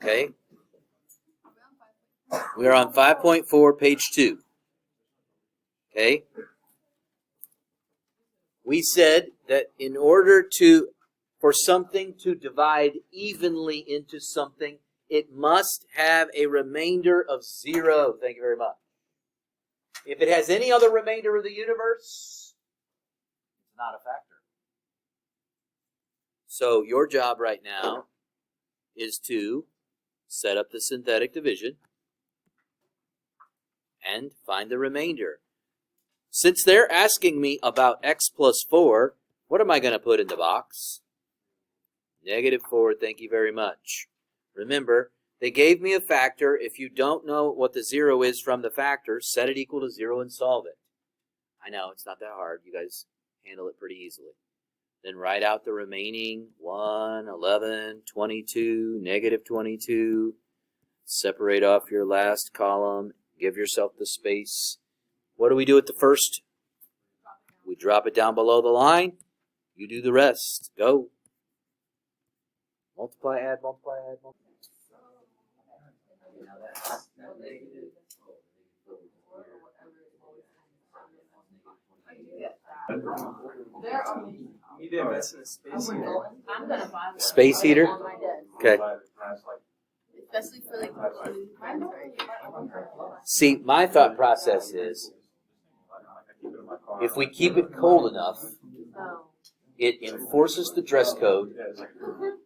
Okay? We are on 5.4, page 2. Okay? We said that in order for something to divide evenly into something, it must have a remainder of 0. Thank you very much. If it has any other remainder of the universe, it's not a factor. So your job right now is to set up the synthetic division and find the remainder. Since they're asking me about x plus 4, what am I going to put in the box? -4, thank you very much. Remember, they gave me a factor. If you don't know what the 0 is from the factor, set it equal to 0 and solve it. I know, it's not that hard. You guys handle it pretty easily. Then write out the remaining 1, 11, 22, -22. Separate off your last column. Give yourself the space. What do we do at the first? We drop it down below the line. You do the rest. Go. Multiply, add, multiply, add, multiply. You didn't invest in a space heater. Space heater? Okay. Especially for like See, my thought process is, if we keep it cold enough, it enforces the dress code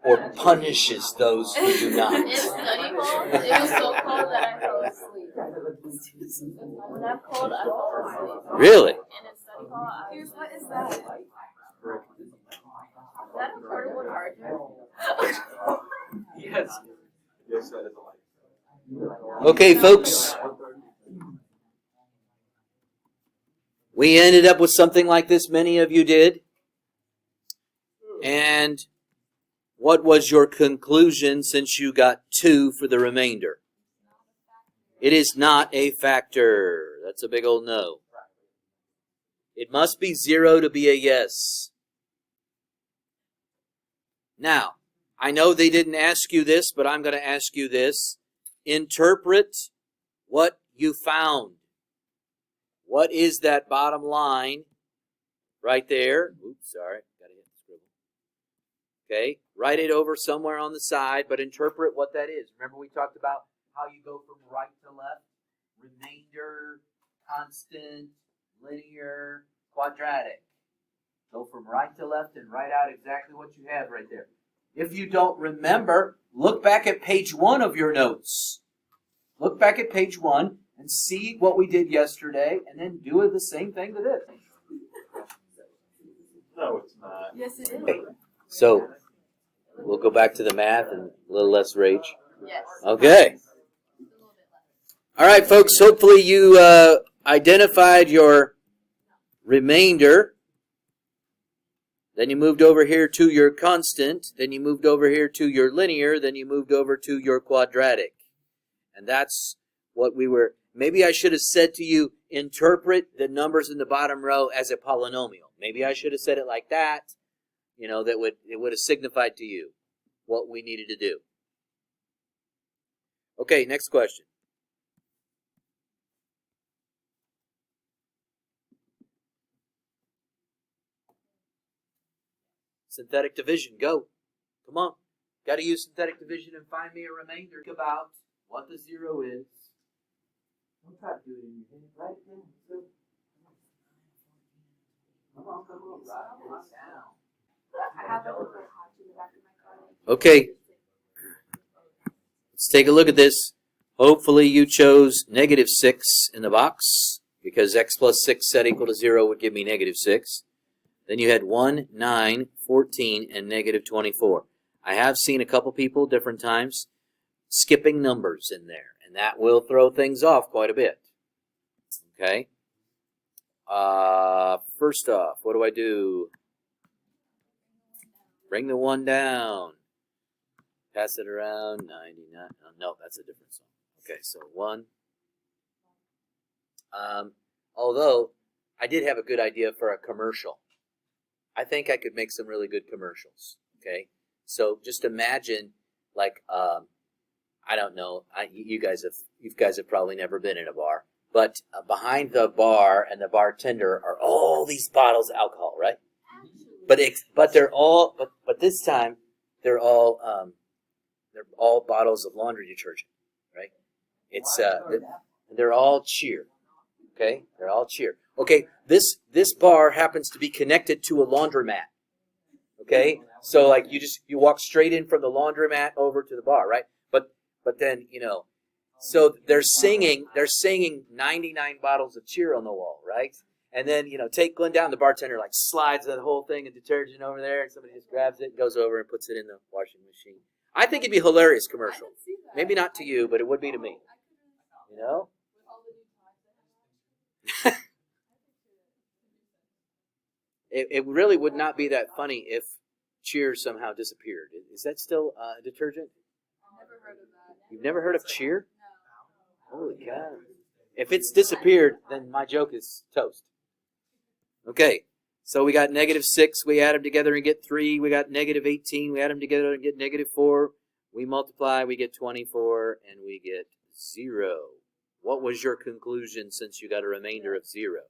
or punishes those who do not. in study hall, it was so cold that I fell asleep. When I'm cold, I fall asleep. Really? And in study hall, what is that? Is that a portable charger? Yes. Yes, that is a light. Okay, folks. We ended up with something like this. Many of you did. And what was your conclusion since you got 2 for the remainder? It is not a factor. That's a big old no. It must be 0 to be a yes. Now, I know they didn't ask you this, but I'm going to ask you this. Interpret what you found. What is that bottom line right there? Oops, sorry. Got to hit the scribble. Okay, write it over somewhere on the side, but interpret what that is. Remember we talked about how you go from right to left? Remainder, constant, linear, quadratic. Go from right to left and write out exactly what you have right there. If you don't remember, look back at page 1 of your notes. Look back at page 1 and see what we did yesterday, and then do the same thing to this. No, it's not. Yes, it is. Okay. So, we'll go back to the math and a little less rage. Yes. Okay. All right, folks, hopefully you identified your remainder. Then you moved over here to your constant. Then you moved over here to your linear. Then you moved over to your quadratic. And that's what we were... Maybe I should have said to you, interpret the numbers in the bottom row as a polynomial. Maybe I should have said it like that. You know, it would have signified to you what we needed to do. Okay, next question. Synthetic division, go. Come on. Got to use synthetic division and find me a remainder about what the 0 is. Don't try to do it in your head. Write it down. Come on, write it down. I have a little hot in the back of my car. Okay. Let's take a look at this. Hopefully you chose -6 in the box, because x plus 6 set equal to 0 would give me -6. Then you had 1, 9, 14, and -24. I have seen a couple people different times skipping numbers in there, and that will throw things off quite a bit. Okay? First off, what do I do? Bring the 1 down. Pass it around. 99. Oh, no, that's a different song. Okay, so 1. Although, I did have a good idea for a commercial. I think I could make some really good commercials. Okay? So just imagine, like, I don't know. You guys have probably never been in a bar, but behind the bar and the bartender are all these bottles of alcohol, right? But this time they're all bottles of laundry detergent, right? It's they're all cheer. Okay, they're all cheer. Okay, this bar happens to be connected to a laundromat. Okay, so like you walk straight in from the laundromat over to the bar, right? But then so they're singing 99 bottles of cheer on the wall, right? And then take Glenn down. The bartender like slides that whole thing of detergent over there, and somebody just grabs it, and goes over and puts it in the washing machine. I think it'd be a hilarious commercial. Maybe not to you, but it would be to me. It really would not be that funny if Cheer somehow disappeared. Is that still detergent? Never heard of that. You've never heard of Cheer? Holy cow. If it's disappeared, then my joke is toast. Okay, so we got -6. We add them together and get 3. We got -18. We add them together and get -4. We multiply, we get 24, and we get 0. What was your conclusion since you got a remainder of 0?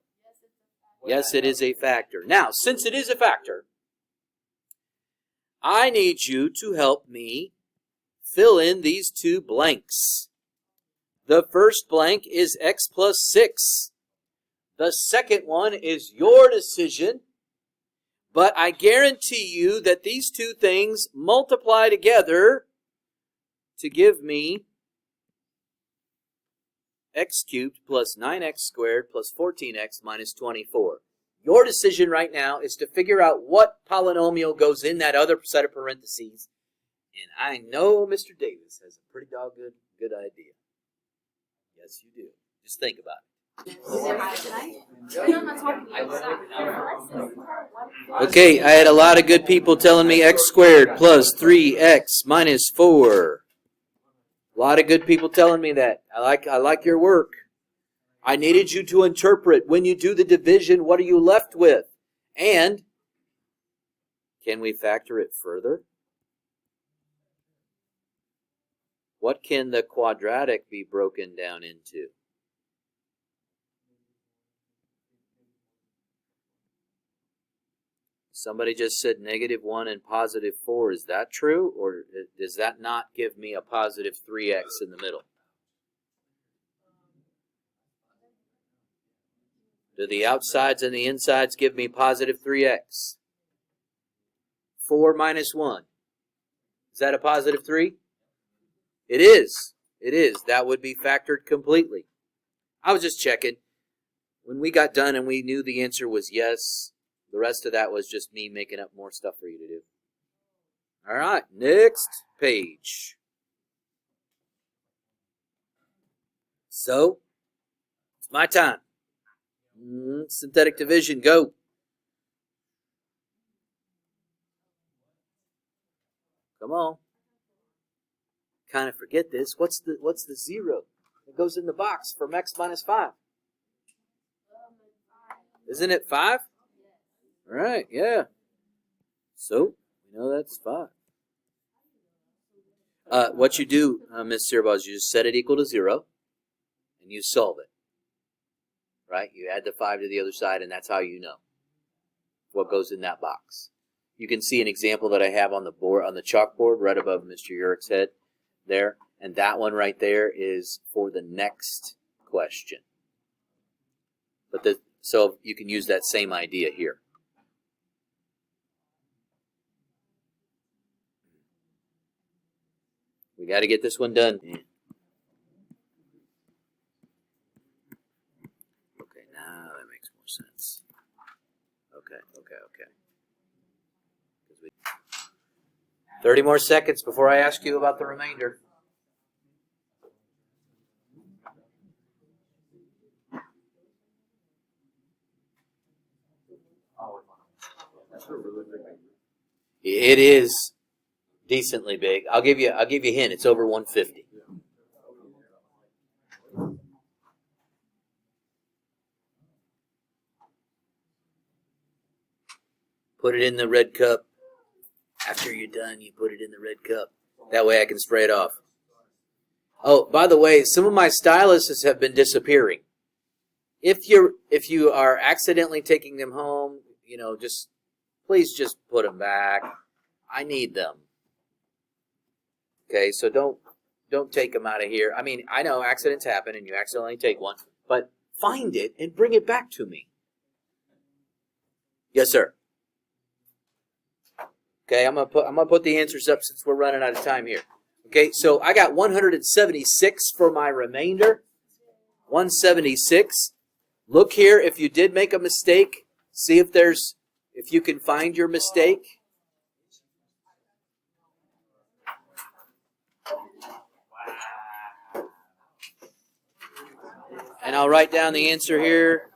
Yes, it is a factor. Now, since it is a factor, I need you to help me fill in these 2 blanks. The first blank is x plus 6. The second one is your decision, but I guarantee you that these 2 things multiply together to give me x cubed plus 9x squared plus 14x minus 24. Your decision right now is to figure out what polynomial goes in that other set of parentheses. And I know Mr. Davis has a pretty doggone good idea. Yes, you do. Just think about it. Okay, I had a lot of good people telling me x squared plus 3x minus 4. A lot of good people telling me that. I like your work. I needed you to interpret when you do the division, what are you left with? And can we factor it further? What can the quadratic be broken down into? Somebody just said -1 and +4. Is that true? Or does that not give me a positive 3x in the middle? Do the outsides and the insides give me positive 3x? 4 minus 1. Is that a positive 3? It is. It is. That would be factored completely. I was just checking. When we got done and we knew the answer was yes, the rest of that was just me making up more stuff for you to do. All right, next page. So, it's my time. Synthetic division, go. Come on. Kind of forget this. What's the 0 that goes in the box from x minus 5? Isn't it 5? All right, yeah. So, we know that's 5. What you do, Ms. Sirba, is you just set it equal to 0, and you solve it. Right? You add the 5 to the other side, and that's how you know what goes in that box. You can see an example that I have on the board, on the chalkboard, right above Mr. Urich's head there, and that one right there is for the next question. So you can use that same idea here. We got to get this one done. Okay, now that makes more sense. Okay. 30 more seconds before I ask you about the remainder. It is decently big. I'll give you a hint. It's over 150. Put it in the red cup. After you're done, you put it in the red cup. That way I can spray it off. Oh, by the way, some of my styluses have been disappearing. If you are accidentally taking them home, just please just put them back. I need them. Okay, so don't take them out of here. I mean, I know accidents happen and you accidentally take one, but find it and bring it back to me. Yes, sir. Okay, I'm gonna put the answers up since we're running out of time here. Okay, so I got 176 for my remainder. 176. Look here if you did make a mistake. See if you can find your mistake. And I'll write down the answer here.